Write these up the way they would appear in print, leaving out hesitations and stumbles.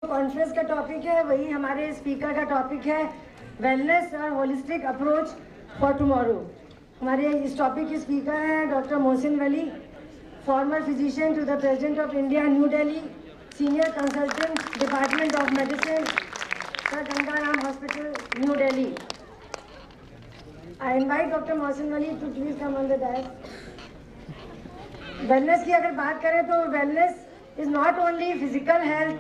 Conference का topic है वही हमारे स्पीकर का टॉपिक है, वेलनेस और होलिस्टिक अप्रोच फॉर टुमारो। हमारे इस टॉपिक के स्पीकर हैं doctor Mohsin Wali, former physician to the president of India New Delhi, senior consultant department of medicine sir Ganga hospital New Delhi. I invite doctor Mohsin Wali to please come on the dais. Wellness की अगर बात करें तो wellness is not only physical health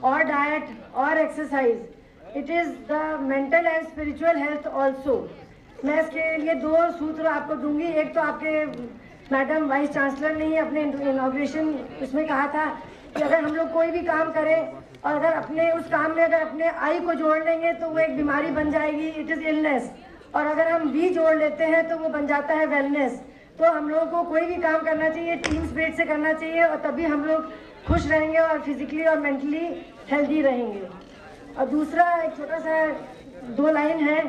or diet or exercise, it is the mental and spiritual health also. मैं इसके लिए दो सूत्र आपको दूंगी। एक तो आपके मैडम वाइस चांसलर ने ही अपने इनॉग्रेशन उसमें कहा था कि अगर हम लोग कोई भी काम करें और अगर अपने उस काम में अगर अपने आई को जोड़ लेंगे तो वो एक बीमारी बन जाएगी, इट इज़ इलनेस, और अगर हम भी जोड़ लेते हैं तो वो बन जाता है वेलनेस। तो हम लोगों को कोई भी काम करना चाहिए टीम स्पिरिट से करना चाहिए और तभी हम लोग खुश रहेंगे और फिजिकली और मेंटली हेल्दी रहेंगे। और दूसरा एक छोटा सा दो लाइन है,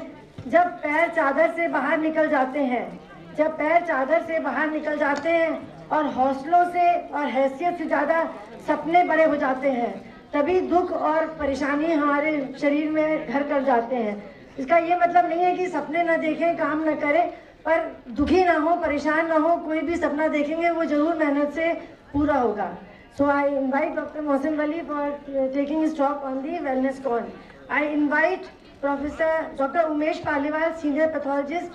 जब पैर चादर से बाहर निकल जाते हैं, जब पैर चादर से बाहर निकल जाते हैं और हौसलों से और हैसियत से ज़्यादा सपने बड़े हो जाते हैं, तभी दुख और परेशानी हमारे शरीर में घर कर जाते हैं। इसका ये मतलब नहीं है कि सपने ना देखें, काम न करें, पर दुखी ना हो, परेशान ना हो, कोई भी सपना देखेंगे वो जरूर मेहनत से पूरा होगा। So I invite Dr. Mohsin Wali for taking his talk on the wellness con. I invite Professor Dr. Umesh Paliwal, Senior Pathologist,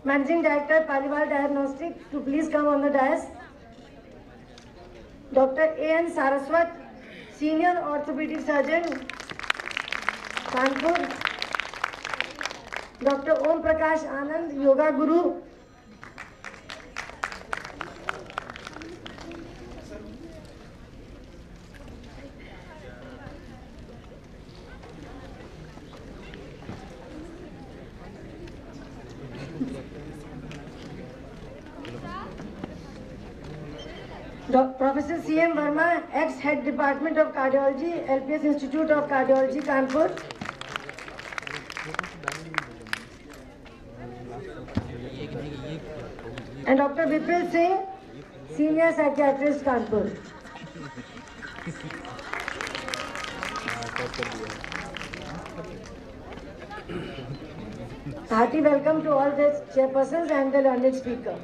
Managing Director, Paliwal Diagnostic, to please come on the dais. Dr. A.N. Saraswat, Senior Orthopedic Surgeon, Kanpur. Dr. Om Prakash Anand, Yoga Guru. Professor C.M. Verma, ex-head Department of Cardiology, LPS Institute of Cardiology, Kanpur. And Dr. Vipul Singh, Senior Psychiatrist, Kanpur. Hearty welcome to all the chairpersons and the learned speaker.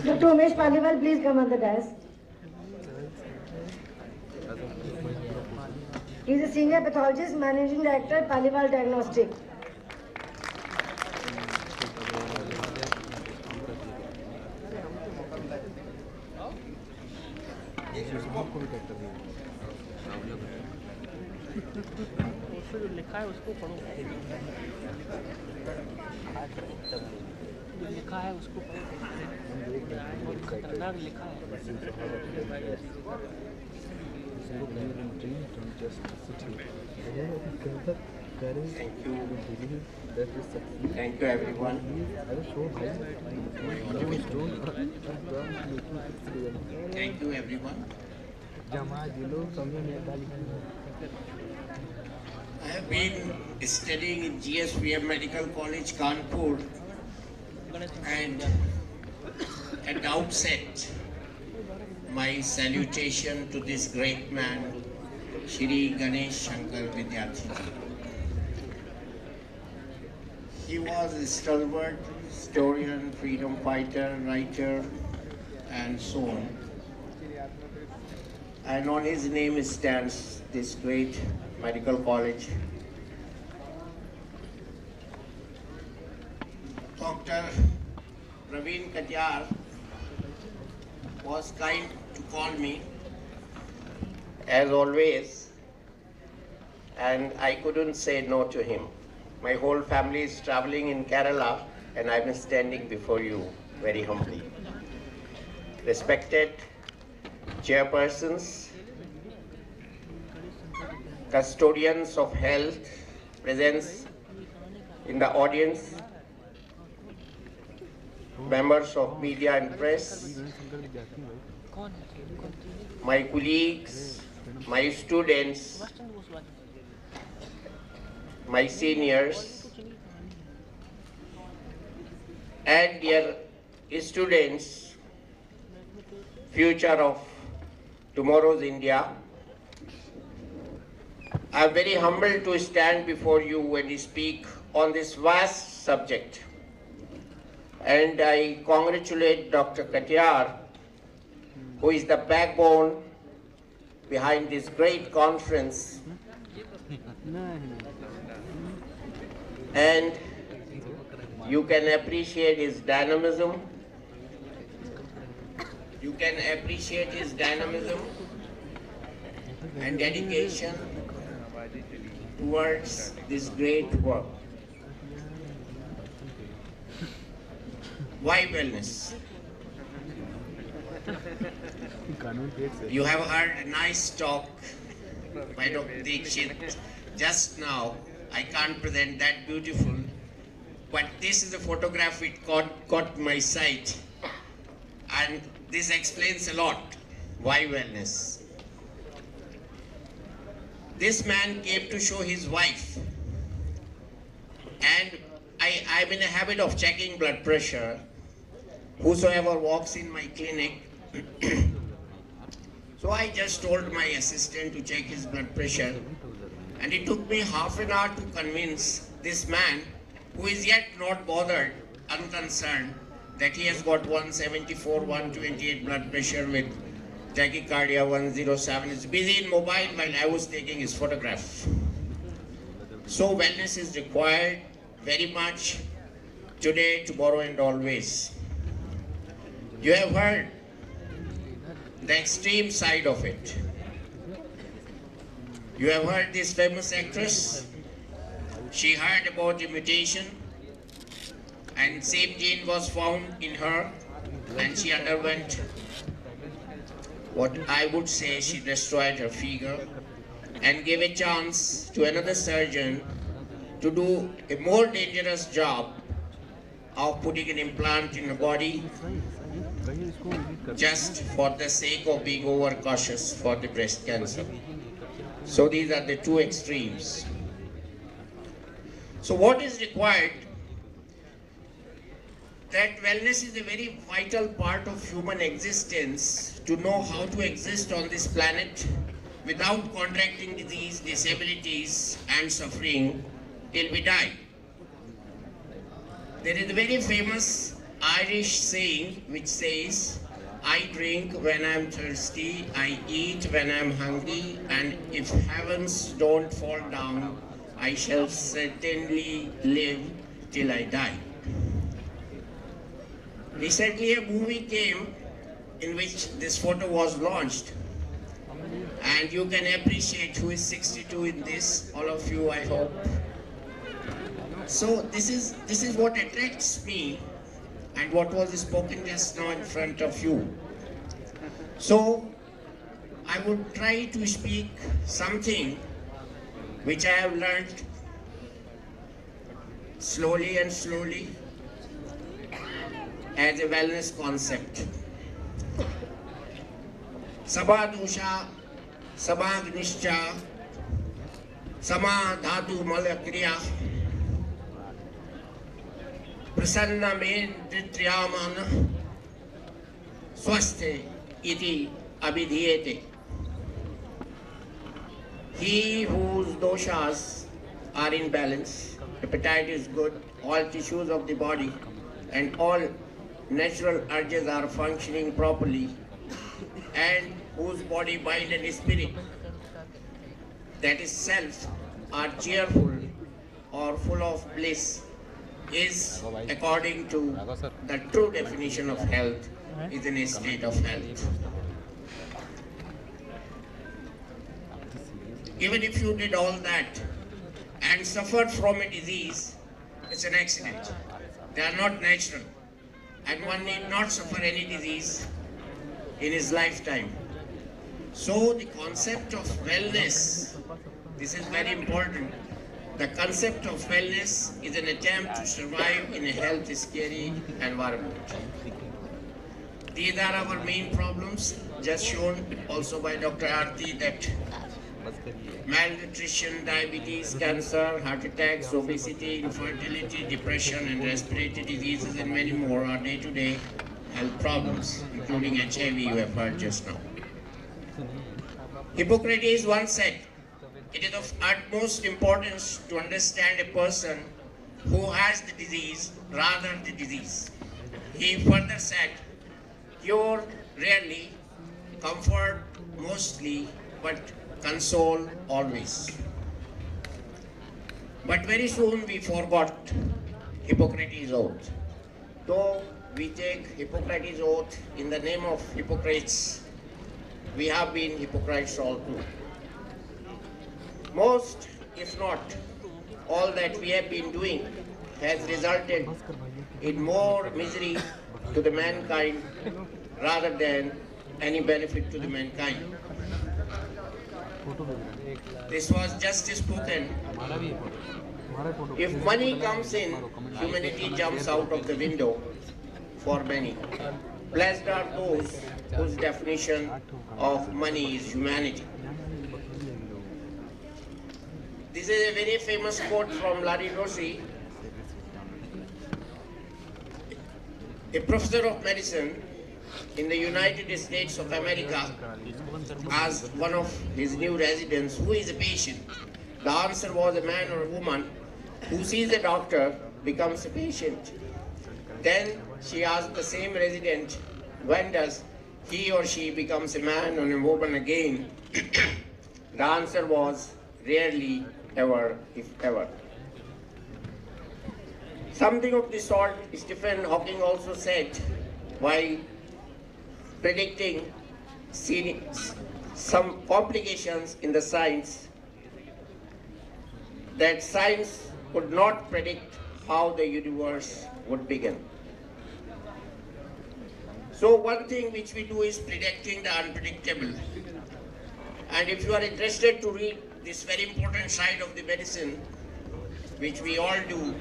Dr. Umesh Paliwal, please come on the dais. He is a senior pathologist, managing director, Paliwal Diagnostic. जो लिखा है उसको पढ़ो, जो लिखा है उसको पढ़ो, खतरनाक लिखा है। Thank you everyone. Thank you everyone. I have been studying in GSPM Medical College, Kanpur, and at the outset, my salutation to this great man, Shri Ganesh Shankar Vidyarthi. He was a stalwart historian, freedom fighter, writer, and so on. And on his name stands this great medical college. Dr. Praveen Katyar was kind to call me, as always, and I couldn't say no to him. My whole family is traveling in Kerala, and I'm standing before you very humbly. Respected chairpersons, custodians of health, presence in the audience, members of media and press, my colleagues, my students, my seniors, and dear students, future of tomorrow's India. I am very humbled to stand before you and speak on this vast subject. And I congratulate Dr. Katiyar, who is the backbone behind this great conference. And you can appreciate his dynamism. You can appreciate his dynamism and dedication towards this great work. Why wellness? You have heard a nice talk by Dr. Dept just now. I can't present that beautiful, but this is a photograph which caught my sight, and this explains a lot. Why wellness? This man came to show his wife, and I'm in a habit of checking blood pressure. Whosoever walks in my clinic, so I just told my assistant to check his blood pressure, and it took me half an hour to convince this man, who is yet not bothered, unconcerned, that he has got 174, 128 blood pressure with tachycardia 107. He's busy in mobile while I was taking his photograph. So wellness is required very much today, tomorrow, and always. You have heard the extreme side of it. You have heard this famous actress. She heard about a mutation, and same gene was found in her, and she underwent what I would say she destroyed her figure and gave a chance to another surgeon to do a more dangerous job of putting an implant in the body just for the sake of being overcautious for the breast cancer. So these are the two extremes. So what is required? That wellness is a very vital part of human existence, to know how to exist on this planet without contracting disease, disabilities, and suffering till we die. There is a very famous Irish saying which says, I drink when I'm thirsty, I eat when I'm hungry, and if heavens don't fall down, I shall certainly live till I die. Recently a movie came in which this photo was launched, and you can appreciate who is 62 in this, all of you, I hope. So this is what attracts me and what was spoken just now in front of you. So I would try to speak something which I have learned slowly and slowly as a wellness concept. Sabadusha, Sabagnischa, Sama Dhatu Malakriya, Prasanna Men Tritriyaman, Swaste Iti Abhidhyete. He whose doshas are in balance, appetite is good, all tissues of the body and all natural urges are functioning properly, and whose body, mind and spirit, that is self, are cheerful or full of bliss, is, according to the true definition of health, is in a state of health. Even if you did all that and suffered from a disease, it's an accident. They are not natural. And one need not suffer any disease in his lifetime. So the concept of wellness, this is very important. The concept of wellness is an attempt to survive in a health-scary environment. These are our main problems, just shown also by Dr. Aarti, that malnutrition, diabetes, cancer, heart attacks, obesity, infertility, depression, and respiratory diseases, and many more are day-to-day health problems, including HIV you have heard just now. Hippocrates once said, "It is of utmost importance to understand a person who has the disease rather than the disease." He further said, "Cure rarely, comfort mostly, but console always." But very soon we forgot Hippocrates' oath. Though we take Hippocrates' oath in the name of Hippocrates, we have been hypocrites all too. Most, if not all that we have been doing has resulted in more misery to the mankind rather than any benefit to the mankind. This was just spoken. If money comes in, humanity jumps out of the window for many. Blessed are those whose definition of money is humanity. This is a very famous quote from Larry Dorsey, a professor of medicine in the United States of America, asked one of his new residents, "Who is a patient?" The answer was, "A man or a woman who sees a doctor becomes a patient." Then she asked the same resident, "When does he or she becomes a man or a woman again?" The answer was, "Rarely, ever, if ever." Something of the sort Stephen Hawking also said while predicting some complications in the science, that science could not predict how the universe would begin. So one thing which we do is predicting the unpredictable. And if you are interested to read this very important side of the medicine, which we all do,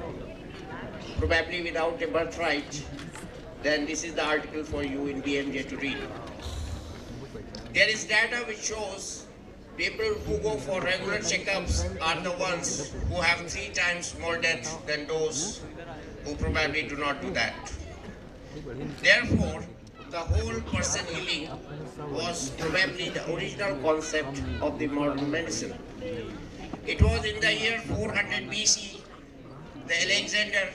probably without a birthright, then this is the article for you in BMJ to read. There is data which shows people who go for regular checkups are the ones who have 3 times more deaths than those who probably do not do that. Therefore, the whole person healing was probably the original concept of the modern medicine. It was in the year 400 BC, the Alexander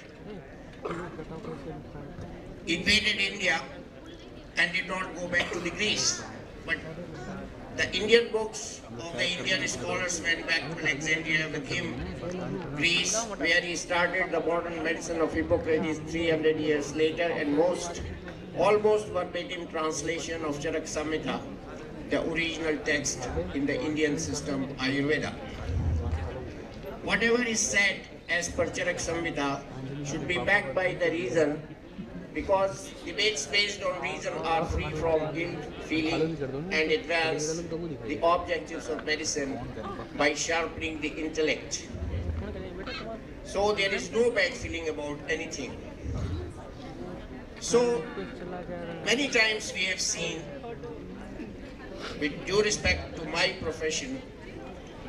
invaded India and did not go back to the Greece. But the Indian books of the Indian scholars went back to Alexandria with him, Greece, where he started the modern medicine of Hippocrates 300 years later, and almost verbatim translation of Charak Samhita, the original text in the Indian system Ayurveda. Whatever is said as per Charak Samhita should be backed by the reason, because debates based on reason are free from guilt feeling and advance the objectives of medicine by sharpening the intellect. So there is no bad feeling about anything. So many times we have seen, with due respect to my profession,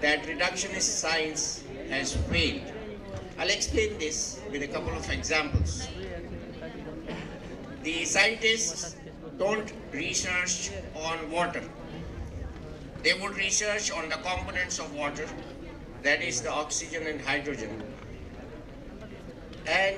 that reductionist science has failed. I'll explain this with a couple of examples. The scientists don't research on water. They would research on the components of water, that is the oxygen and hydrogen. And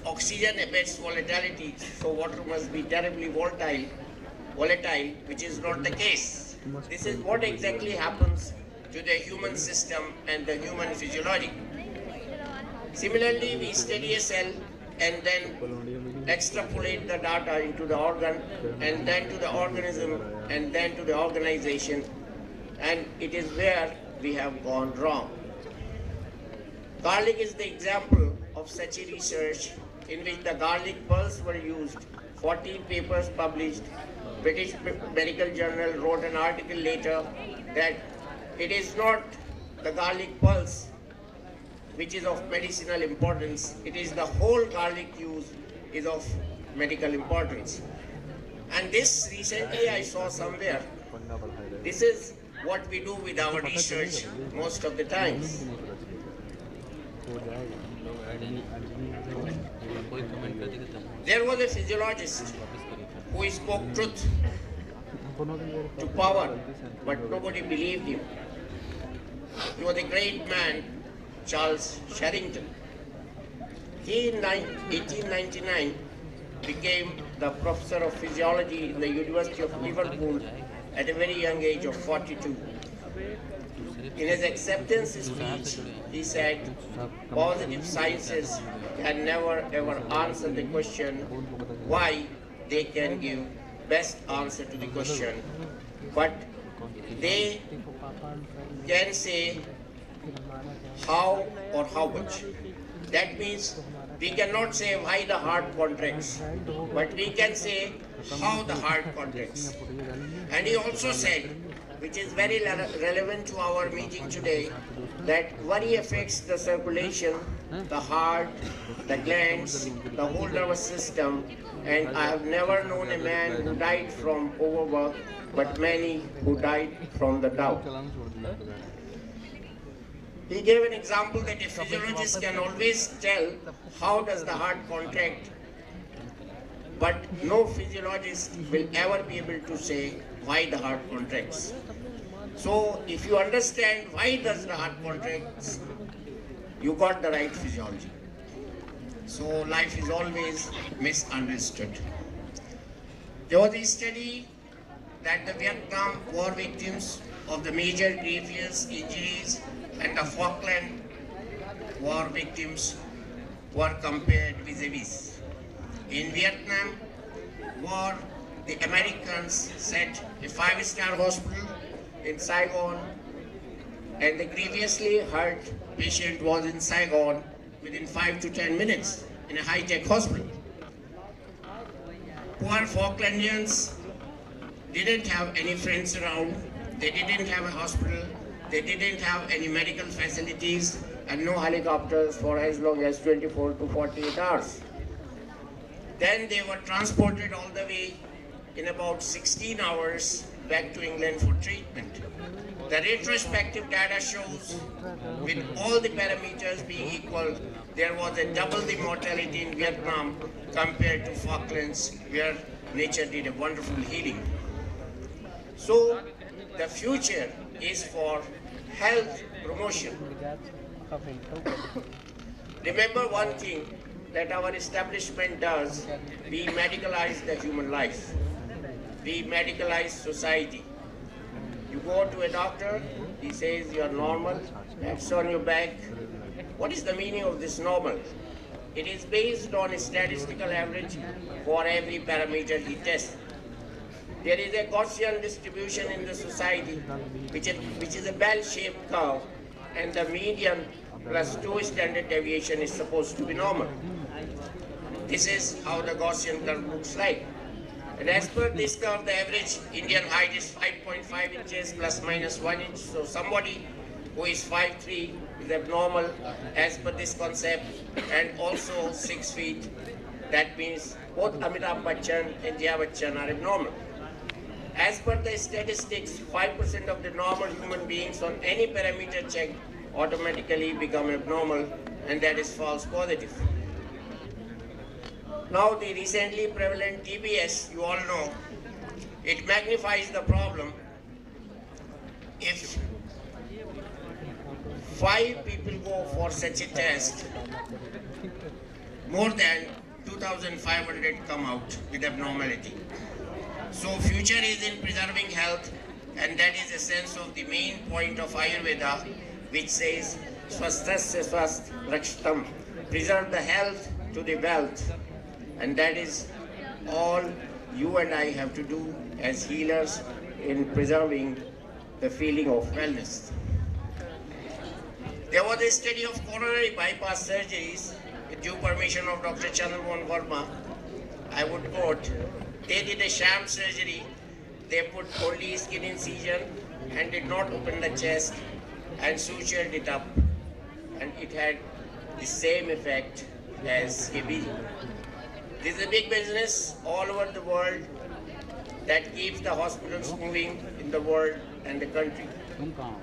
oxygen emits volatility, so water must be terribly volatile, which is not the case. This is what exactly happens to the human system and the human physiology. Similarly, we study a cell and then extrapolate the data into the organ, and then to the organism, and then to the organization, and it is where we have gone wrong. Garlic is the example of such a research in which the garlic pulse were used. 14 papers published. British Medical Journal wrote an article later that it is not the garlic pulse which is of medicinal importance. It is the whole garlic use is of medical importance. And this recently I saw somewhere. This is what we do with our research most of the times. There was a physiologist who spoke truth to power, but nobody believed him. He was a great man, Charles Sherrington. He in 1899 became the professor of physiology in the University of Liverpool at a very young age of 42. In his acceptance speech, he said, positive sciences can never ever answer the question why. They can give best answer to the question, but they can say how or how much. That means we cannot say why the heart contracts, but we can say how the heart contracts. And he also said, which is very relevant to our meeting today, that worry affects the circulation, the heart, the glands, the whole nervous system, and I have never known a man who died from overwork, but many who died from the doubt. He gave an example that a physiologist can always tell how does the heart contract, but no physiologist will ever be able to say why the heart contracts. So if you understand why does the heart contracts, you got the right physiology. So life is always misunderstood. There was a study that the Vietnam War victims of the major grievous injuries and the Falkland War victims were compared vis-a-vis. In Vietnam War, the Americans set a 5-star hospital in Saigon, and the grievously hurt patient was in Saigon within 5 to 10 minutes in a high-tech hospital. Poor Falklandians didn't have any friends around, they didn't have a hospital, they didn't have any medical facilities, and no helicopters for as long as 24 to 48 hours. Then they were transported all the way in about 16 hours back to England for treatment. The retrospective data shows, with all the parameters being equal, there was a double the mortality in Vietnam compared to Falklands, where nature did a wonderful healing. So the future is for health promotion. Remember one thing that our establishment does, we medicalize the human life. We medicalize society. You go to a doctor, he says you are normal, that's on your back. What is the meaning of this normal? It is based on a statistical average for every parameter he tests. There is a Gaussian distribution in the society, which is a bell-shaped curve, and the median plus 2 standard deviation is supposed to be normal. This is how the Gaussian curve looks like. And as per this curve, the average Indian height is 5.5 inches plus minus 1 inch. So somebody who is 5'3" is abnormal as per this concept, and also 6 feet. That means both Amitabh Bachchan and Jaya Bachchan are abnormal. As per the statistics, 5% of the normal human beings on any parameter check automatically become abnormal, and that is false positive. Now the recently prevalent TBS, you all know, it magnifies the problem. If 5 people go for such a test, more than 2,500 come out with abnormality. So future is in preserving health, and that is the sense of the main point of Ayurveda, which says, Swasthasya swasth rakshtam, preserve the health to the wealth. And that is all you and I have to do as healers in preserving the feeling of wellness. There was a study of coronary bypass surgeries with due permission of Dr. Chandramohan Verma. I would quote, they did a sham surgery, they put only skin incision and did not open the chest and sutured it up. and it had the same effect as ABG. This is a big business all over the world that keeps the hospitals moving in the world and the country.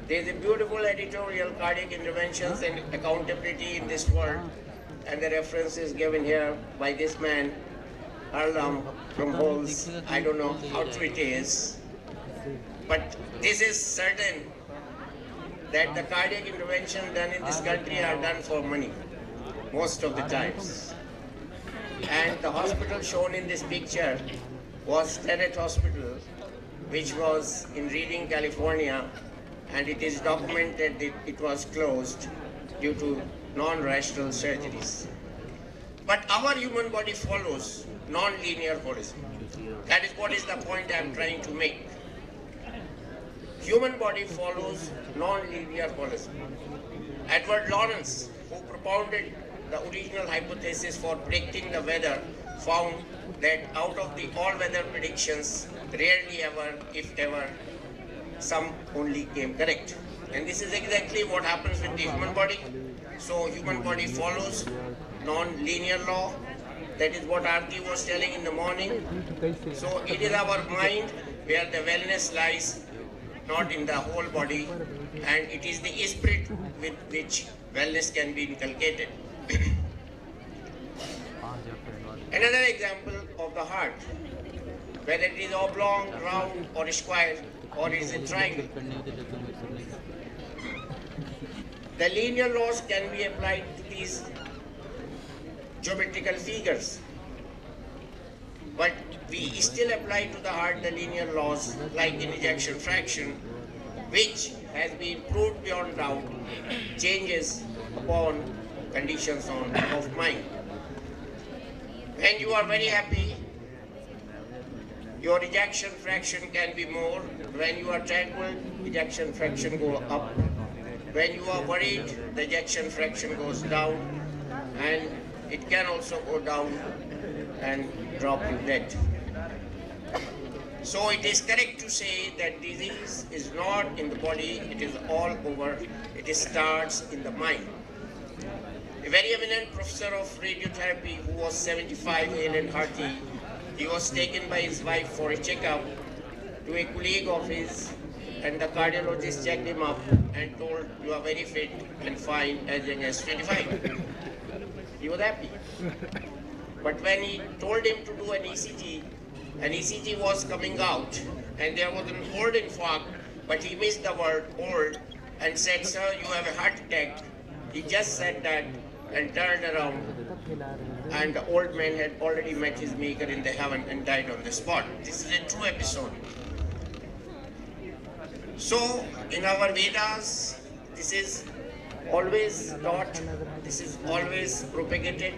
There is a beautiful editorial, Cardiac Interventions and Accountability in this World, and the reference is given here by this man, Harlam from Halls. I don't know how true it is, but this is certain that the cardiac intervention done in this country are done for money, most of the times. And the hospital shown in this picture was Tenet Hospital, which was in Reading, California, and it is documented that it was closed due to non-rational surgeries. But our human body follows non-linear holism. That is what is the point I am trying to make. Human body follows non-linear holism. Edward Lawrence, who propounded the original hypothesis for predicting the weather, found that out of the all weather predictions, rarely ever, if ever, some only came correct. And this is exactly what happens with the human body. So human body follows non-linear law. That is what Aarti was telling in the morning. So it is our mind where the wellness lies, not in the whole body, and it is the spirit with which wellness can be inculcated. Another example of the heart, whether it is oblong, round or square, or is a triangle. The linear laws can be applied to these geometrical figures, but we still apply to the heart the linear laws like in ejection fraction, which has been proved beyond doubt changes upon conditions of mind. When you are very happy, your ejection fraction can be more. When you are tranquil, ejection fraction go up. When you are worried, the ejection fraction goes down, and it can also go down and drop you dead. So it is correct to say that disease is not in the body, it is all over, it starts in the mind. A very eminent professor of radiotherapy who was 75, hale and hearty, he was taken by his wife for a checkup to a colleague of his, and the cardiologist checked him up and told, "You are very fit and fine as young as 25. He was happy. But when he told him to do an ECG was coming out, and there was an old infarct, but he missed the word old and said, "Sir, you have a heart attack." He just said that and turned around, and the old man had already met his maker in the heaven and died on the spot. This is a true episode. So, in our Vedas, this is always taught, this is always propagated.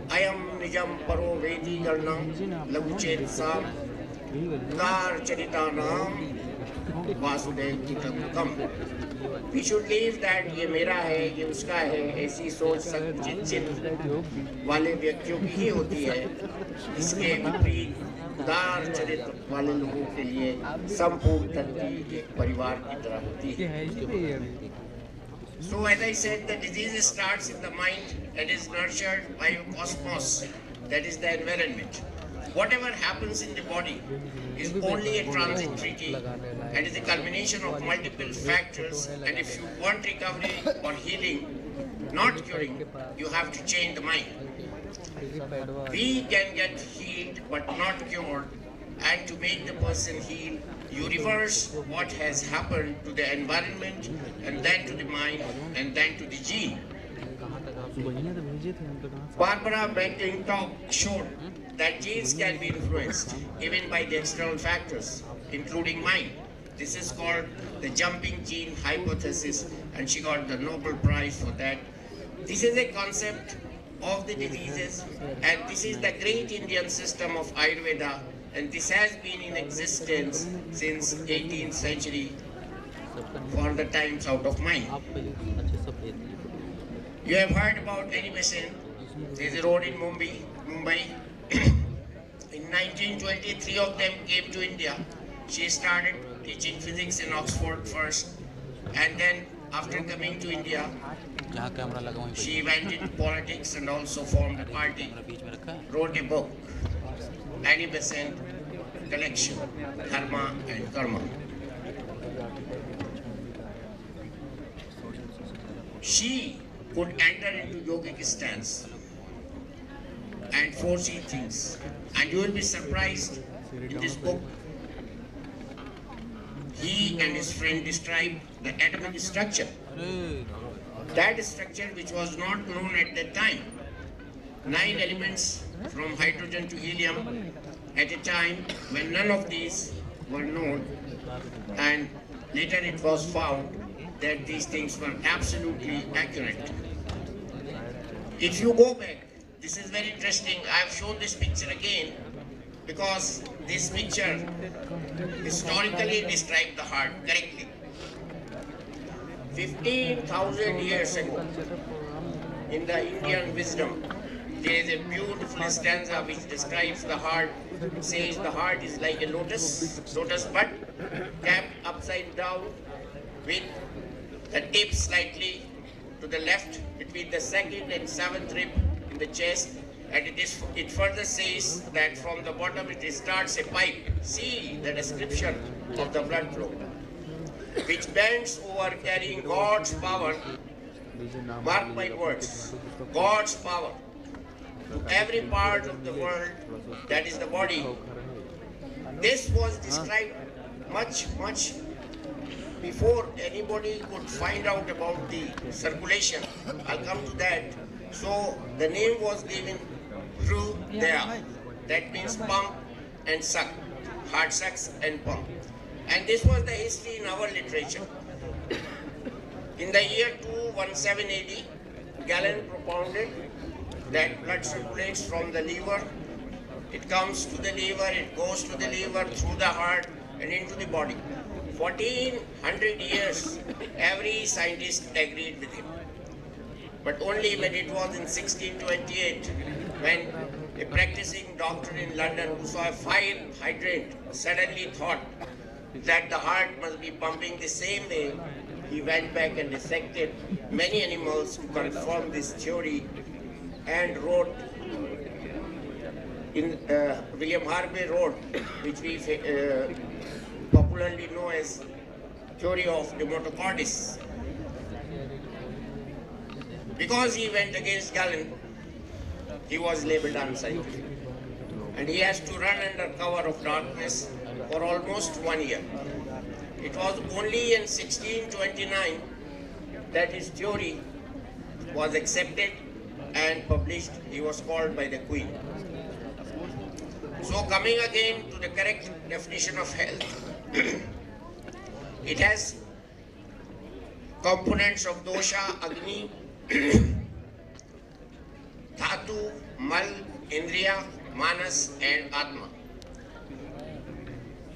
Ayam nijam paro vedi garnam laguchet sam dar charitanam vasudev kitam. We should leave that ये मेरा है, ये उसका है, ऐसी सोच संचित वाले व्यक्तियों की ही होती है. इसके विपरीत उदार चरित्र वाले लोगों के लिए संपूर्ण धरती एक परिवार की तरह होती है. So as I said, the disease starts in the mind and is nurtured by a cosmos, that is the environment. Whatever happens in the body is only a transitory and is a culmination of multiple factors, and if you want recovery or healing, not curing, you have to change the mind. We can get healed but not cured, and to make the person heal, you reverse what has happened to the environment, and then to the mind, and then to the gene. Barbara McClintock showed that genes can be influenced even by the external factors, including mind. This is called the jumping gene hypothesis, and she got the Nobel Prize for that. This is a concept of the diseases, and this is the great Indian system of Ayurveda, and this has been in existence since 18th century for the times out of mind. You have heard about Annie Besant. There is a road in Mumbai. In 1920, 3 of them came to India. She started teaching physics in Oxford first, and then after coming to India, जहाँ camera लगा वहीं she went into politics and also formed a party, बीच में रखा है wrote a book, Annie Besant collection, Dharma and Karma. She could enter into yogic stance and foresee things. And you will be surprised in this book. He and his friend describe the atomic structure. That structure which was not known at that time. 9 elements from hydrogen to helium at a time when none of these were known, and later it was found that these things were absolutely accurate. If you go back, this is very interesting. I have shown this picture again because this picture historically describes the heart correctly. 15,000 years ago, in the Indian wisdom, there is a beautiful stanza which describes the heart. It says the heart is like a lotus bud capped upside down with the tip slightly to the left between the 2nd and 7th rib in the chest, and it further says that from the bottom it starts a pipe. See the description of the blood flow, which bends over carrying God's power. Mark my words, God's power to every part of the world, that is the body. This was described much before anybody could find out about the circulation. I'll come to that. So the name was given through there. That means pump and suck. Heart sucks and pump. And this was the history in our literature. In the year 217 AD, Galen propounded that blood circulates from the liver. It comes to the liver, it goes to the liver, through the heart and into the body. 1400 years, every scientist agreed with him. But only when it was in 1628, when a practicing doctor in London who saw a fire hydrant suddenly thought that the heart must be pumping the same way, he went back and dissected many animals to confirm this theory and wrote in William Harvey wrote, which we popularly know as theory of Demotocordis. Because he went against Galen, he was labeled unscientific. And he has to run under cover of darkness for almost 1 year. It was only in 1629 that his theory was accepted and published. He was called by the Queen. So coming again to the correct definition of health, it has components of dosha, agni, dhatu, mal, indriya, manas and atma.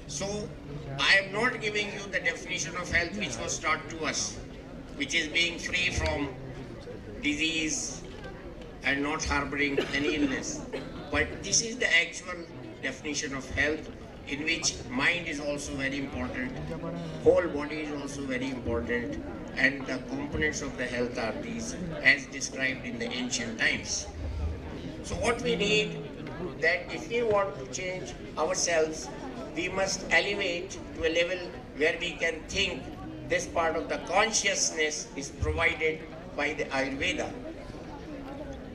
So I am not giving you the definition of health which was taught to us, which is being free from disease and not harboring any illness. But this is the actual definition of health, in which mind is also very important, whole body is also very important, and the components of the health are these as described in the ancient times. So what we need, that if we want to change ourselves, we must elevate to a level where we can think this part of the consciousness is provided by the Ayurveda,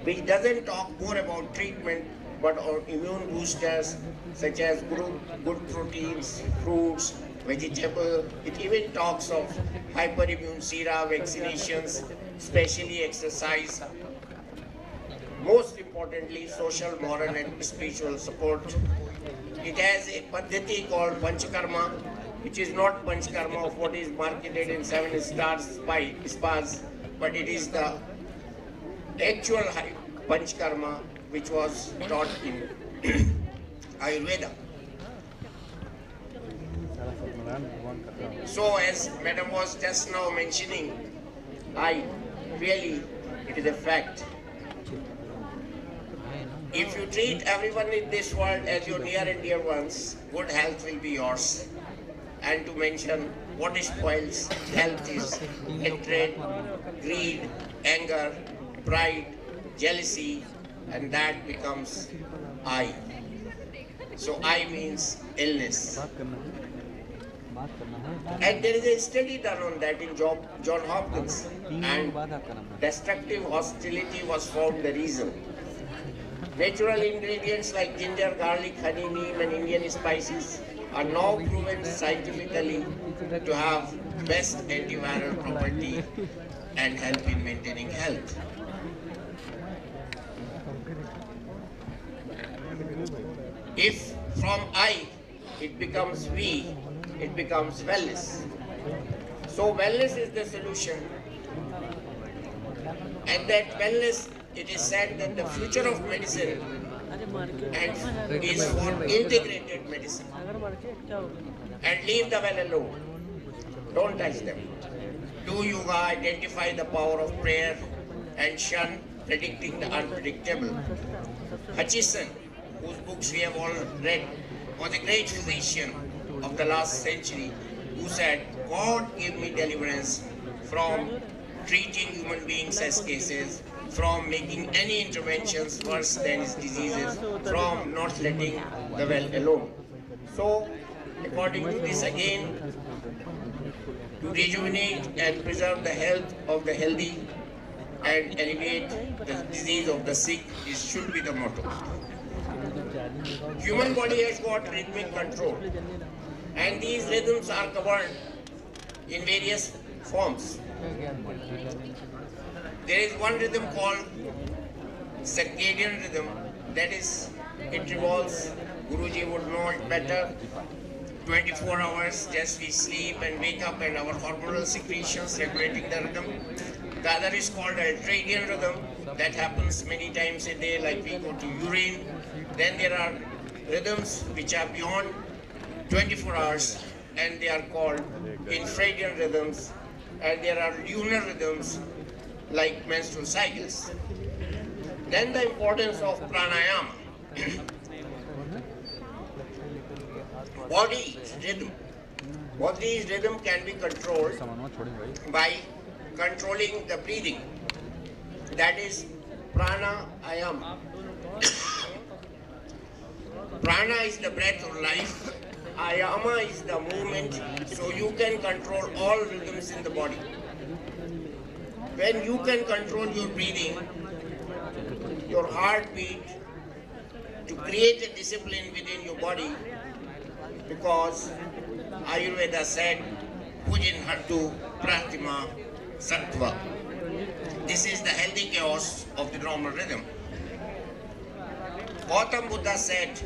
which doesn't talk more about treatment but on immune boosters such as good proteins, fruits, vegetable. It even talks of hyperimmune sera, vaccinations, especially exercise. Most importantly, social, moral and spiritual support. It has a paddhati called Panchakarma, which is not Panchakarma of what is marketed in 7-star spas, but it is the actual Panchakarma which was taught in Ayurveda. So as Madam was just now mentioning, it is a fact. If you treat everyone in this world as your near and dear ones, good health will be yours. And to mention what spoils health is hatred, greed, anger, pride, jealousy, and that becomes I. So I means illness. And there is a study done on that in John Hopkins, and destructive hostility was found the reason. Natural ingredients like ginger, garlic, honey, neem and Indian spices are now proven scientifically to have best antiviral property and help in maintaining health. If from I it becomes we, it becomes wellness. So wellness is the solution, and that wellness, it is said that the future of medicine and is for integrated medicine. And leave the well alone. Don't touch them. Do yoga, identify the power of prayer, and shun predicting the unpredictable. Hutchison, whose books we have all read, was a great physician of the last century who said, God gave me deliverance from treating human beings as cases, from making any interventions worse than his diseases, from not letting the well alone. So, according to this again, to rejuvenate and preserve the health of the healthy and alleviate the disease of the sick, this should be the motto. Human body has got rhythmic control, and these rhythms are governed in various forms. There is one rhythm called circadian rhythm, that is, it revolves, Guruji would know it better, 24 hours, just we sleep and wake up and our hormonal secretions regulating the rhythm. The other is called ultradian rhythm, that happens many times a day, like we go to urine. Then there are rhythms which are beyond 24 hours, and they are called infradian rhythms, and there are lunar rhythms like menstrual cycles. Then the importance of pranayama. Body's rhythm. Body's rhythm can be controlled by controlling the breathing. That is pranayama. Prana is the breath of life. Ayama is the movement, so you can control all rhythms in the body. When you can control your breathing, your heartbeat, to create a discipline within your body, because Ayurveda said, Pujin Hattu Pratima Sattva. This is the healthy chaos of the normal rhythm. Gautam Buddha said,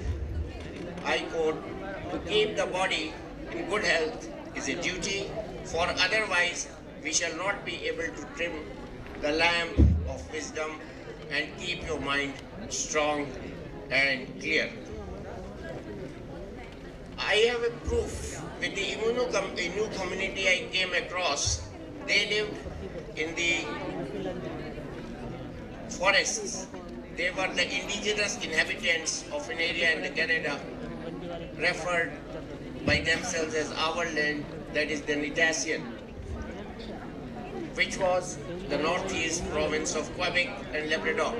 I quote, to keep the body in good health is a duty, for otherwise we shall not be able to trim the lamp of wisdom and keep your mind strong and clear. I have a proof with the Innu community I came across. They lived in the forests. They were the indigenous inhabitants of an area in Canada, referred by themselves as our land, that is the Nitassian, which was the northeast province of Quebec and Labrador.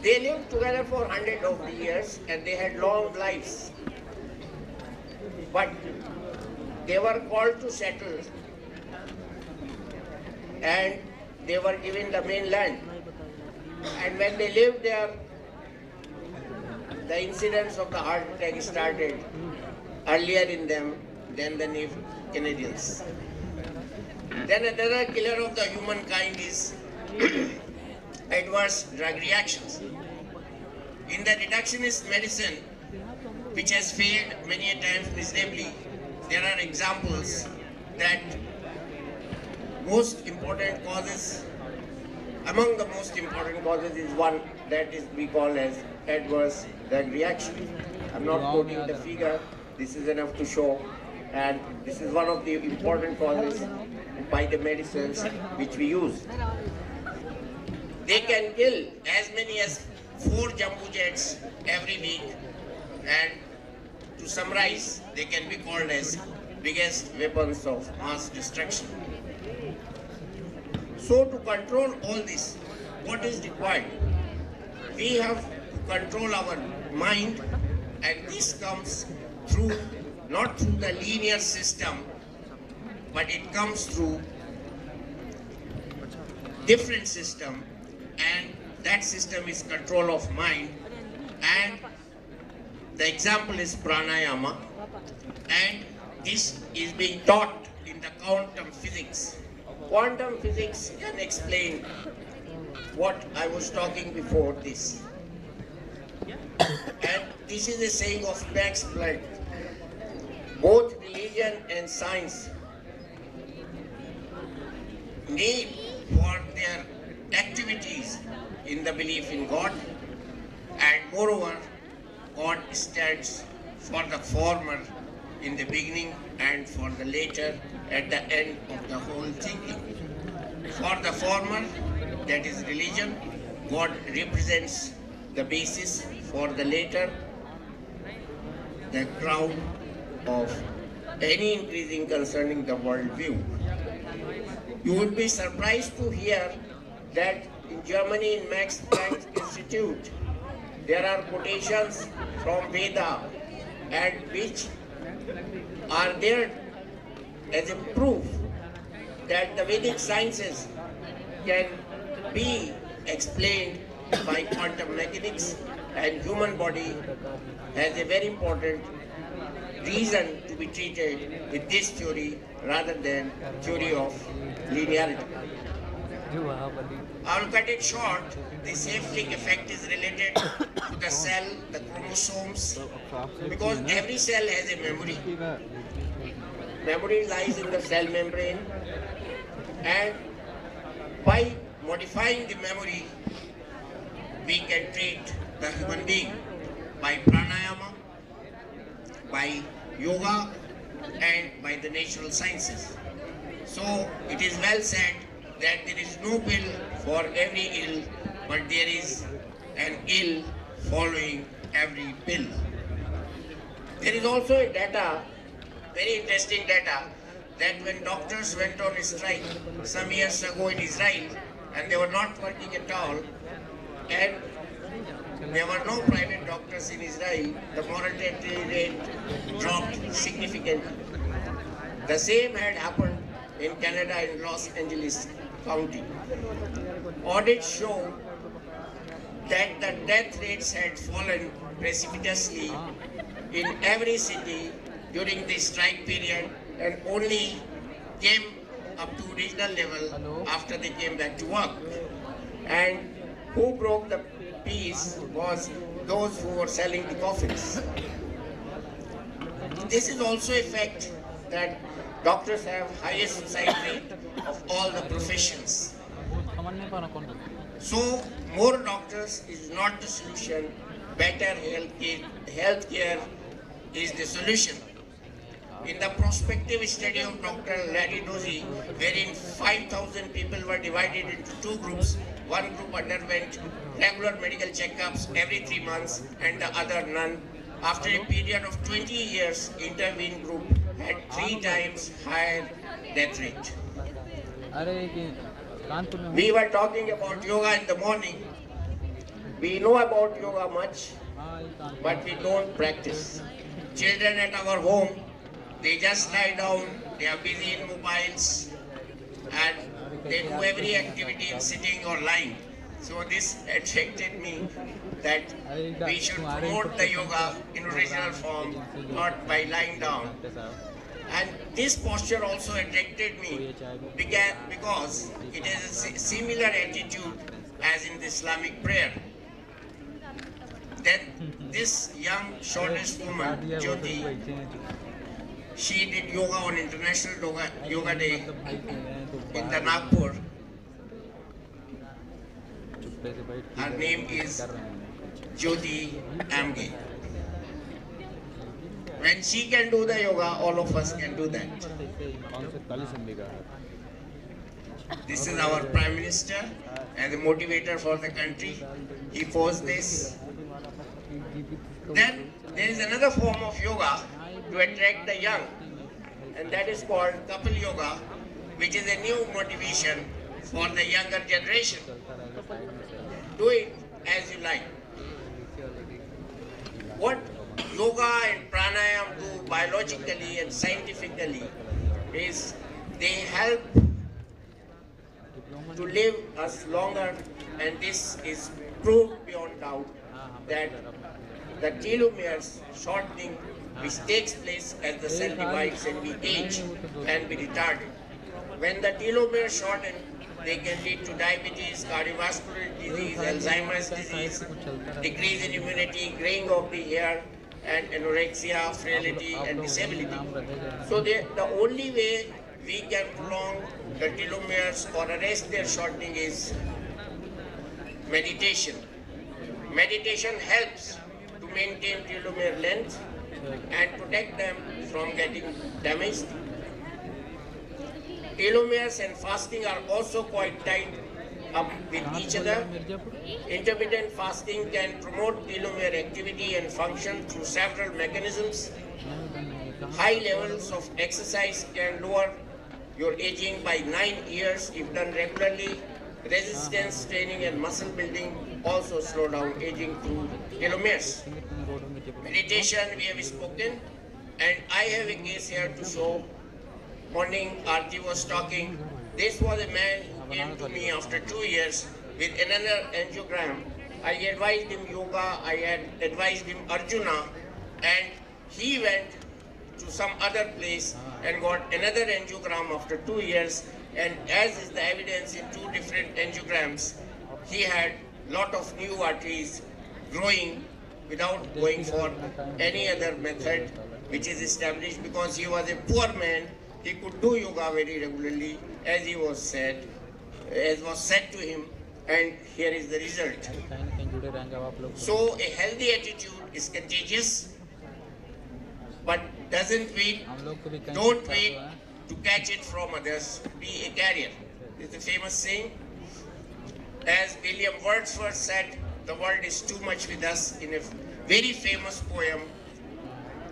They lived together for hundreds of years and they had long lives. But they were called to settle and they were given the mainland. And when they lived there, the incidents of the heart attack started earlier in them than the native Canadians. Then another killer of the humankind is adverse drug reactions. In the reductionist medicine, which has failed many a times miserably, there are examples that most important causes, among the most important causes is one that is we call as adverse drug reaction. I'm not quoting the figure, this is enough to show, and this is one of the important causes by the medicines which we use. They can kill as many as 4 jumbo jets every week, and to summarize, they can be called as biggest weapons of mass destruction. So to control all this, what is required? We have to control our mind, and this comes through, not through the linear system, but it comes through different system, and that system is control of mind. And the example is pranayama, and this is being taught in the quantum physics. Quantum physics can explain what I was talking before this. And this is a saying of Max Planck. Both religion and science need for their activities in the belief in God, and moreover, God stands for the former in the beginning and for the later at the end of the whole thinking. For the former, that is religion, God represents the basis. For the later, the crown of any increasing concerning the world view. You would be surprised to hear that in Germany, in Max Planck Institute, there are quotations from Veda, and which are there as a proof that the Vedic sciences can be explained by quantum mechanics, and human body has a very important reason to be treated with this theory rather than theory of linearity. I will cut it short. The safe-link effect is related to the cell, the chromosomes, because every cell has a memory. Memory lies in the cell membrane, and by modifying the memory, we can treat the human being by pranayama, by yoga, and by the natural sciences. So it is well said that there is no pill for every ill, but there is an ill following every pill. There is also a data, very interesting data, that when doctors went on strike some years ago in Israel, and they were not working at all, and there were no private doctors in Israel, the mortality rate dropped significantly. The same had happened in Canada, in Los Angeles County. Audits show that the death rates had fallen precipitously in every city during the strike period, and only came up to regional level after they came back to work. And who broke the peace was those who were selling the coffins. This is also a fact that doctors have highest suicide rate of all the professions. So more doctors is not the solution. Better healthcare is the solution. In the prospective study of Dr. Larry Dozy, wherein 5,000 people were divided into two groups, one group underwent regular medical checkups every 3 months and the other none. After a period of 20 years, intervened group had 3 times higher death rate. We were talking about yoga in the morning. We know about yoga much, but we don't practice. Children at our home, they just lie down, they are busy in mobiles, and they do every activity in sitting or lying. So this attracted me that we should promote the yoga in original form, not by lying down. And this posture also attracted me because it has a similar attitude as in the Islamic prayer. Then this young shortest woman, Jyoti, she did yoga on International Yoga Day in the Nagpur. Her name is Jyoti Amge. When she can do the yoga, all of us can do that. This is our Prime Minister as a motivator for the country. He posed this. Then there is another form of yoga to attract the young. and that is called couple yoga, which is a new motivation for the younger generation. Do it as you like. What yoga and pranayama do biologically and scientifically is they help to live us longer, and this is proved beyond doubt that the telomeres shortening which takes place as the cell divides and we age can be retarded. When the telomeres shorten, they can lead to diabetes, cardiovascular disease, Alzheimer's disease, decrease in immunity, graying of the hair, and anorexia, frailty, and disability. So the only way we can prolong the telomeres or arrest their shortening is meditation. Meditation helps to maintain telomere length and protect them from getting damaged. Telomeres and fasting are also quite tied up with each other. Intermittent fasting can promote telomere activity and function through several mechanisms. High levels of exercise can lower your aging by 9 years if done regularly. Resistance training and muscle building also slow down aging through telomeres. Meditation we have spoken, and I have a case here to show. Morning Aarti was talking. This was a man who came to me after 2 years with another angiogram. I advised him yoga, I had advised him Arjuna, and he went to some other place and got another angiogram after 2 years, and as is the evidence in 2 different angiograms, he had lot of new arteries growing without going for any other method which is established, because he was a poor man. He could do yoga very regularly as was said to him, and here is the result. So a healthy attitude is contagious, but don't wait to catch it from others. Be a carrier. This is a famous saying. As William Wordsworth said, the world is too much with us in a very famous poem,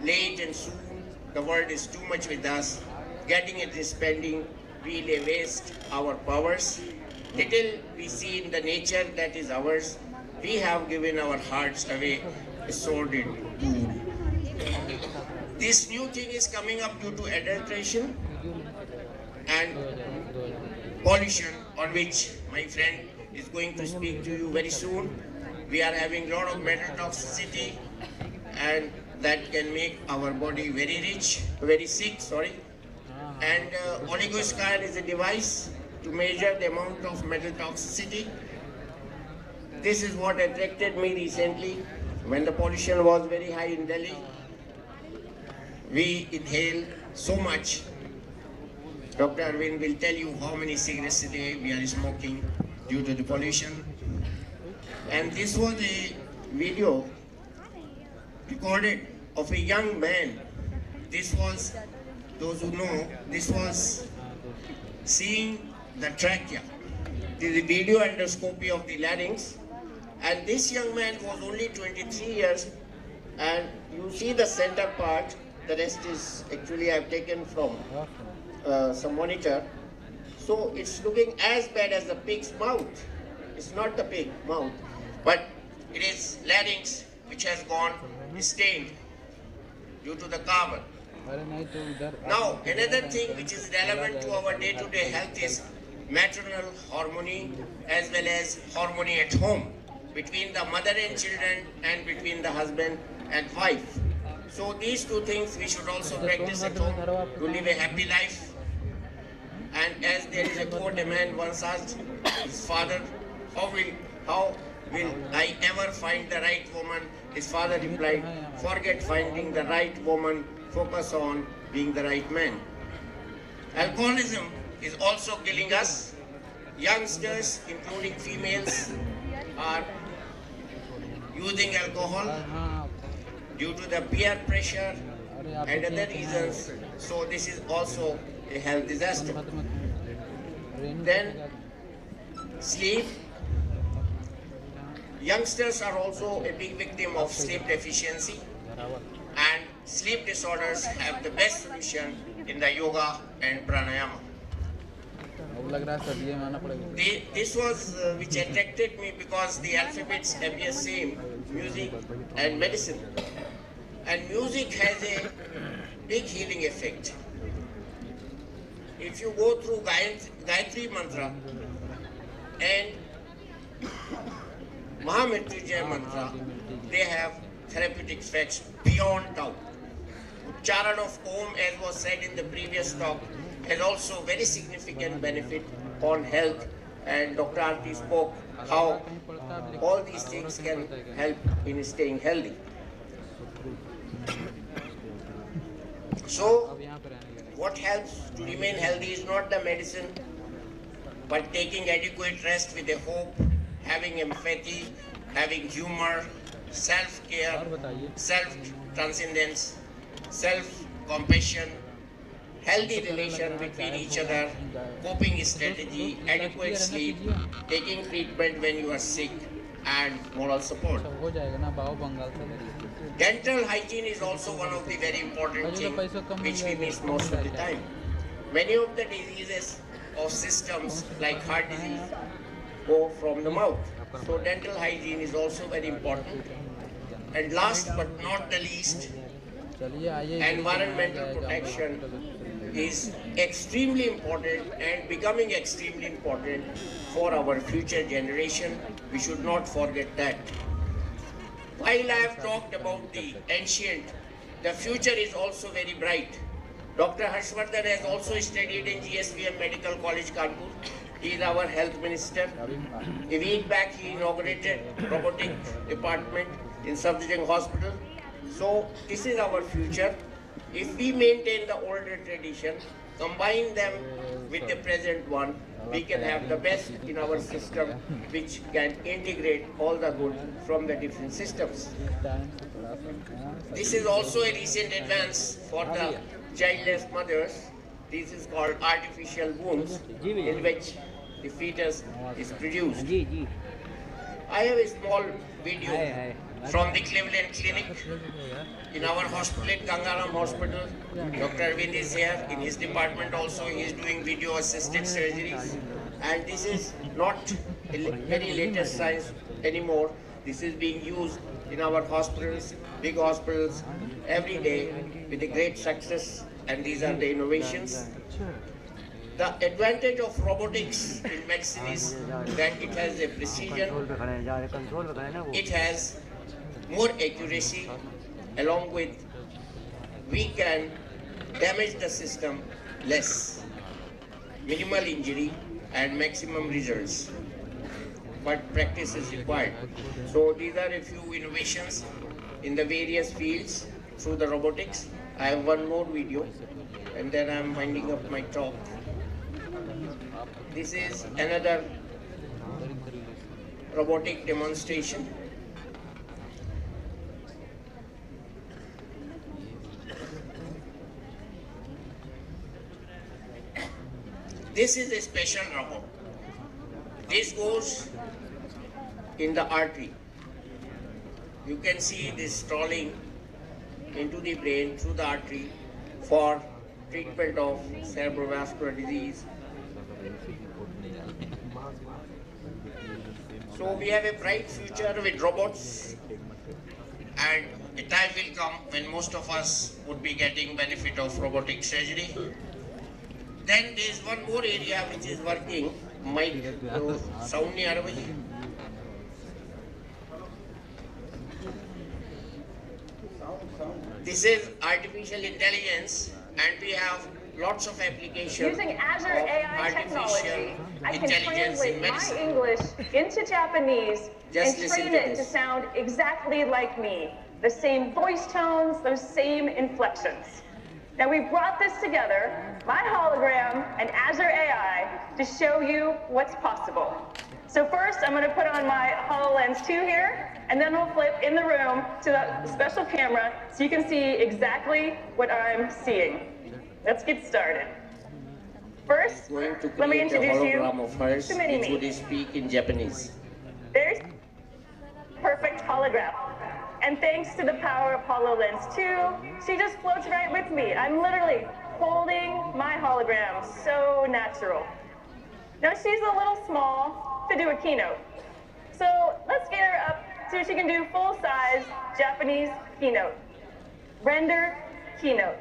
late and soon, the world is too much with us. Getting it is spending, we lay waste our powers. Little we see in the nature that is ours, we have given our hearts away, sordid. This new thing is coming up due to adulteration and pollution, on which my friend is going to speak to you very soon. We are having a lot of metal toxicity, and that can make our body very sick. And oligoscale is a device to measure the amount of metal toxicity. This is what attracted me recently when the pollution was very high in Delhi. We inhaled so much. Dr. Arvind will tell you how many cigarettes a day we are smoking due to the pollution. And this was a video recorded of a young man. This was, those who know, this was seeing the trachea. This is a video endoscopy of the larynx. And this young man was only 23 years. And you see the center part, the rest is actually I've taken from some monitor. So it's looking as bad as the pig's mouth. It's not the pig mouth, but it is larynx which has gone stained due to the carbon. Now, another thing which is relevant to our day-to-day health is maternal harmony as well as harmony at home between the mother and children and between the husband and wife. So these two things we should also practice at home to live a happy life. And as there is a quote, a man once asked his father, how will I ever find the right woman? His father replied, forget finding the right woman, focus on being the right man. Alcoholism is also killing us. Youngsters, including females, are using alcohol due to the peer pressure and other reasons. So this is also a health disaster. Then sleep. Youngsters are also a big victim of sleep deficiency, and sleep disorders have the best solution in the yoga and pranayama. This was which attracted me because the alphabets appear same, music and medicine. And music has a big healing effect. If you go through Gayatri mantra and Mahamrityunjaya mantra, they have therapeutic effects beyond doubt. Ucharan of Om, as was said in the previous talk, has also very significant benefit on health, and Dr. Aarti spoke how all these things can help in staying healthy. So, what helps to remain healthy is not the medicine, but taking adequate rest with a hope, having empathy, having humor, self-care, self-transcendence, self-compassion, healthy relation between each other, coping strategy, adequate sleep, taking treatment when you are sick, and moral support. Dental hygiene is also one of the very important things which we miss most of the time. Many of the diseases of systems like heart disease go from the mouth. So dental hygiene is also very important. And last but not the least, environmental protection is extremely important and becoming extremely important for our future generation. We should not forget that. While I have talked about the ancient, the future is also very bright. Dr. Harshvardhan has also studied in GSVM Medical College, Kanpur. He is our health minister. A week back, he inaugurated robotic department in Subject Hospital. So this is our future. If we maintain the older tradition, combine them with the present one, we can have the best in our system, which can integrate all the good from the different systems. This is also a recent advance for the childless mothers. This is called artificial wombs, in which the fetus is produced. I have a small video from the Cleveland Clinic. In our hospital, at Ganga Hospital, Dr. Arvind is here. In his department also, he is doing video-assisted surgeries. And this is not a very latest science anymore. This is being used in our hospitals, big hospitals, every day with a great success. And these are the innovations. The advantage of robotics in medicine is that it has a precision, it has more accuracy, along with we can damage the system less, minimal injury and maximum results, but practice is required. So these are a few innovations in the various fields through the robotics. I have one more video and then I am winding up my talk. This is another robotic demonstration. This is a special robot. This goes in the artery. You can see this strolling into the brain through the artery for treatment of cerebrovascular disease. So we have a bright future with robots, and a time will come when most of us would be getting benefit of robotic surgery. Then there is one more area which is working. Mic sound nahi aa raha bhai. This is artificial intelligence, and we have lots of applications. Using Azure AI technology, I can translate my medicine. English into Japanese Just and listen train to it to this. sound exactly like me. The same voice tones, those same inflections. Now we brought this together, my hologram and Azure AI, to show you what's possible. So first, I'm going to put on my HoloLens 2 here, and then we'll flip in the room to the special camera so you can see exactly what I'm seeing. Let's get started. First, Going to let me create a introduce hologram you of hers to which Mini-Me. would speak in Japanese. There's perfect holograph. And thanks to the power of HoloLens 2, she just floats right with me. I'm literally holding my hologram so natural. Now she's a little small to do a keynote. So let's get her up so she can do full-size Japanese keynote. Render keynote.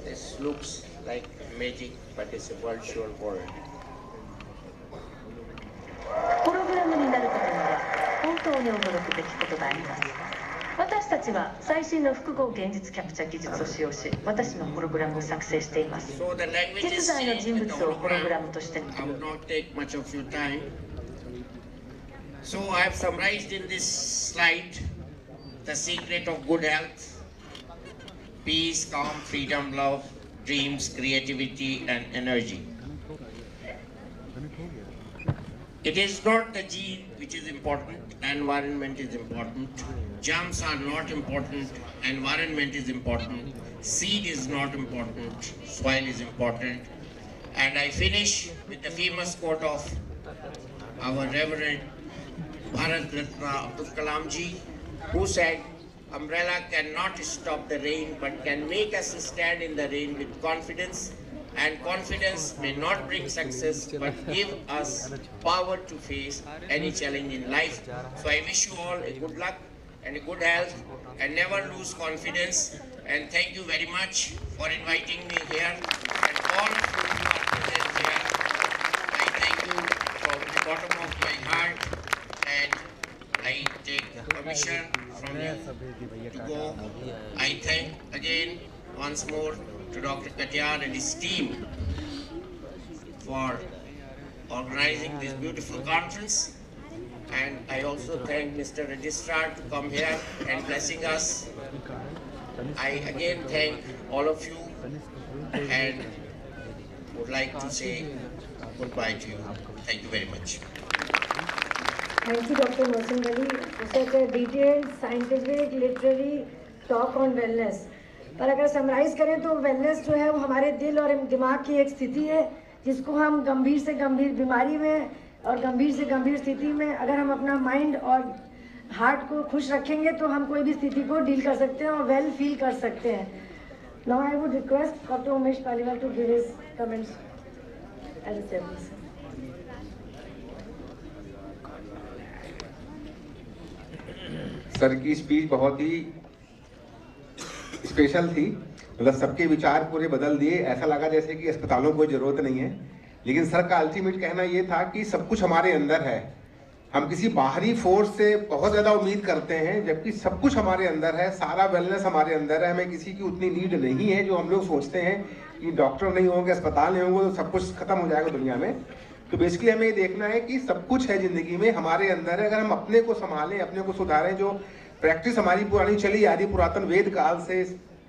This looks like magic, but it's a virtual world. ホログラムになることには本当に驚くべきことがあります。私たちは最新の複合現実キャプチャ技術を使用し、私のホログラムを作成しています。実在の人物をホログラムとして。 So I have summarized in this slide the secret of good health: peace, calm, freedom, love, dreams, creativity, and energy. It is not the gene which is important, environment is important. Germs are not important, environment is important. Seed is not important, soil is important. And I finish with the famous quote of our Reverend Bharat Ratna Abdul Kalam ji, who said, "Umbrella cannot stop the rain, but can make us stand in the rain with confidence. And confidence may not bring success, but give us power to face any challenge in life." So I wish you all a good luck and a good health, and never lose confidence. And thank you very much for inviting me here, and all of you who are present here. I thank you from the bottom of my heart, and I take permission from you to go. I thank again once more to Dr. Katyar and his team for organizing this beautiful conference. And I also thank Mr. Registrar to come here and blessing us. I again thank all of you and would like to say goodbye to you. Thank you very much. Thank you, Dr. Mohsin Wali, for such a detailed, scientific, literary talk on wellness. पर अगर summarise करें तो wellness जो है वो हमारे दिल और दिमाग की एक स्थिति है जिसको हम गंभीर से गंभीर बीमारी में और गंभीर से गंभीर स्थिति में अगर हम अपना माइंड और हार्ट को खुश रखेंगे तो हम कोई भी स्थिति को डील कर सकते हैं और वेल फील कर सकते हैं. Now I would request doctor Umesh Paliwal to give his comments as a service. Sir की स्पीच बहुत ही स्पेशल थी. मतलब सबके विचार पूरे बदल दिए. ऐसा लगा जैसे कि अस्पतालों को जरूरत नहीं है. लेकिन सर का अल्टीमेट कहना ये था कि सब कुछ हमारे अंदर है. हम किसी बाहरी फोर्स से बहुत ज़्यादा उम्मीद करते हैं, जबकि सब कुछ हमारे अंदर है. सारा वेलनेस हमारे अंदर है. हमें किसी की उतनी नीड नहीं है जो हम लोग सोचते हैं कि डॉक्टर नहीं होंगे, अस्पताल नहीं होंगे तो सब कुछ खत्म हो जाएगा दुनिया में. तो बेसिकली हमें ये देखना है कि सब कुछ है ज़िंदगी में हमारे अंदर है. अगर हम अपने को संभालें, अपने को सुधारें, जो प्रैक्टिस हमारी पुरानी चली आ रही पुरातन वेद काल से,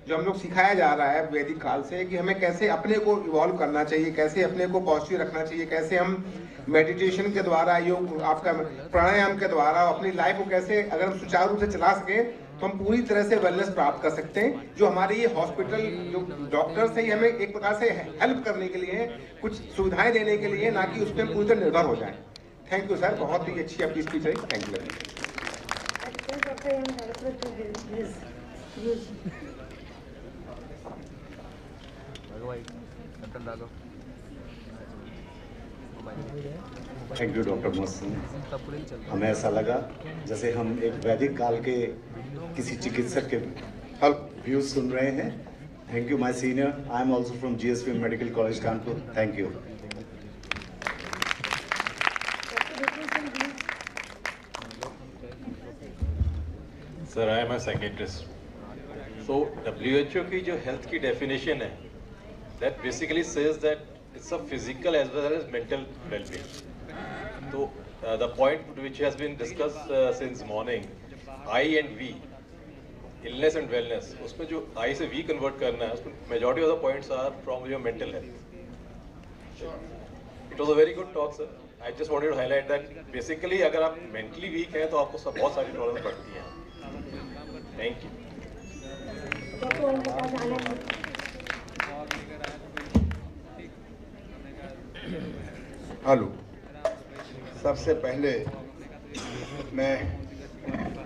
जो हम लोग सिखाया जा रहा है वैदिक काल से, कि हमें कैसे अपने को इवॉल्व करना चाहिए, कैसे अपने को पॉजिटिव रखना चाहिए, कैसे हम मेडिटेशन के द्वारा, योग, आपका प्राणायाम के द्वारा अपनी लाइफ को कैसे अगर हम सुचारू रूप से चला सकें तो हम पूरी तरह से वेलनेस प्राप्त कर सकते हैं. जो हमारे ये हॉस्पिटल जो डॉक्टर्स हैं, हमें एक प्रकार से हेल्प करने के लिए, कुछ सुविधाएं देने के लिए, ना कि उस पर पूरी तरह निर्भर हो जाए. थैंक यू सर, बहुत ही अच्छी आपकी स्पीच रही. Thank you. Thank you doctor Mohsin. हमें ऐसा लगा जैसे हम एक वैदिक काल के किसी चिकित्सक के व्यूज सुन रहे हैं. Thank you my senior. I am also from GSV medical college Kanpur. Thank you. Sir, I am a psychiatrist. So WHO की जो हेल्थ की डेफिनेशन है, that basically says that it's a physical as well as mental well-being. So the point which has been discussed since morning, I and we, illness and wellness, उसमें जो I से we convert करना है, उसमें majority of the points are from your mental health. It was a very good talk, sir. I just wanted to highlight that basically अगर आप mentally weak हैं तो आपको सब बहुत सारी प्रॉब्लम बढ़ती हैं. Thank you. हेलो. सबसे पहले मैं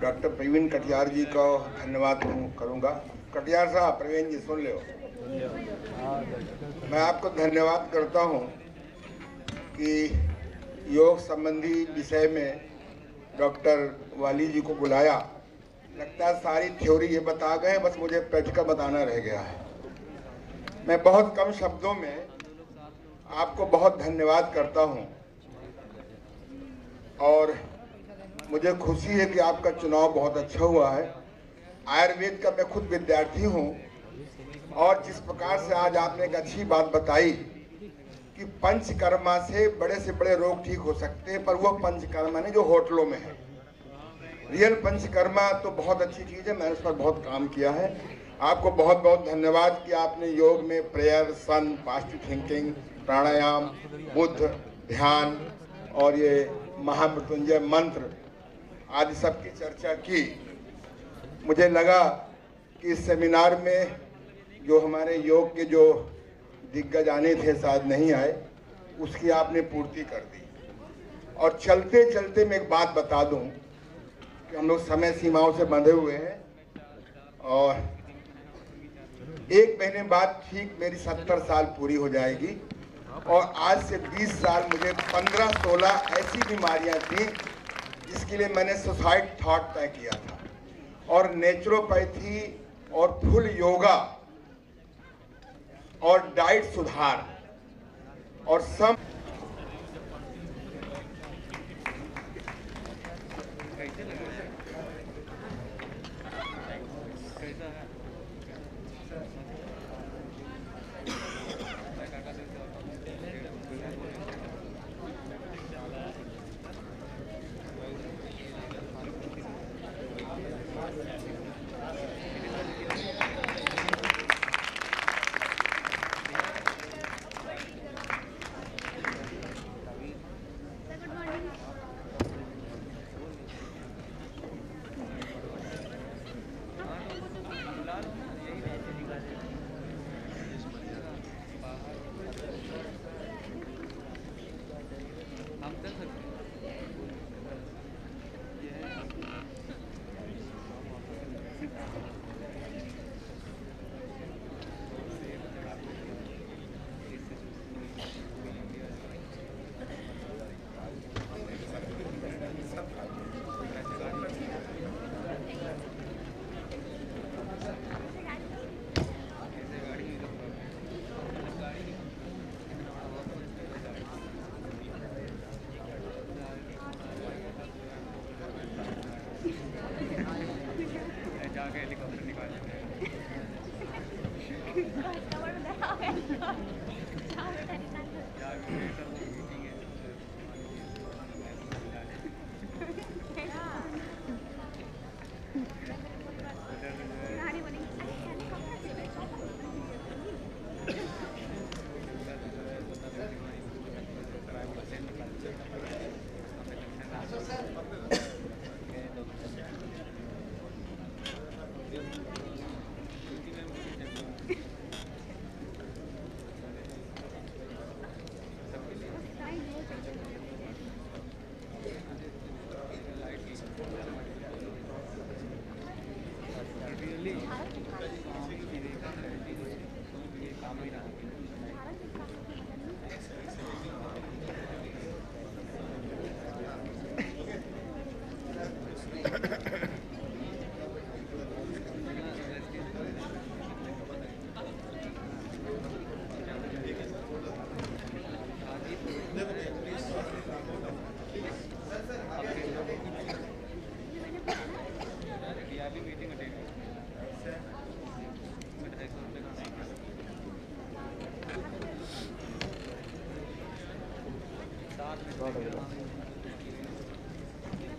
डॉक्टर प्रवीण कटियार जी का धन्यवाद करूंगा। कटियार साहब, प्रवीण जी सुन लो, मैं आपको धन्यवाद करता हूं कि योग संबंधी विषय में डॉक्टर वाली जी को बुलाया। लगता है सारी थ्योरी ये बता गए, बस मुझे प्रैक्टिकल बताना रह गया है। मैं बहुत कम शब्दों में आपको बहुत धन्यवाद करता हूं और मुझे खुशी है कि आपका चुनाव बहुत अच्छा हुआ है। आयुर्वेद का मैं खुद विद्यार्थी हूं और जिस प्रकार से आज आपने एक अच्छी बात बताई कि पंचकर्मा से बड़े रोग ठीक हो सकते हैं, पर वो पंचकर्मा नहीं जो होटलों में है। रियल पंचकर्मा तो बहुत अच्छी चीज़ है, मैंने उस पर बहुत काम किया है। आपको बहुत बहुत धन्यवाद कि आपने योग में प्रेयर, सन, पॉजिटिव थिंकिंग, प्राणायाम, बुद्ध, ध्यान और ये महामृत्युंजय मंत्र आदि सब की चर्चा की। मुझे लगा कि इस सेमिनार में जो हमारे योग के जो दिग्गज आने थे शायद नहीं आए, उसकी आपने पूर्ति कर दी। और चलते चलते मैं एक बात बता दूं कि हम लोग समय सीमाओं से बंधे हुए हैं और एक महीने बाद ठीक मेरी 70 साल पूरी हो जाएगी और आज से 20 साल मुझे 15-16 ऐसी बीमारियां थी जिसके लिए मैंने सुसाइड थॉट तय किया था। और नेचुरोपैथी और फुल योगा और डाइट सुधार और सब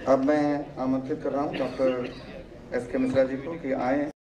अब मैं आमंत्रित कर रहा हूँ डॉक्टर एस के मिश्रा जी को कि आए।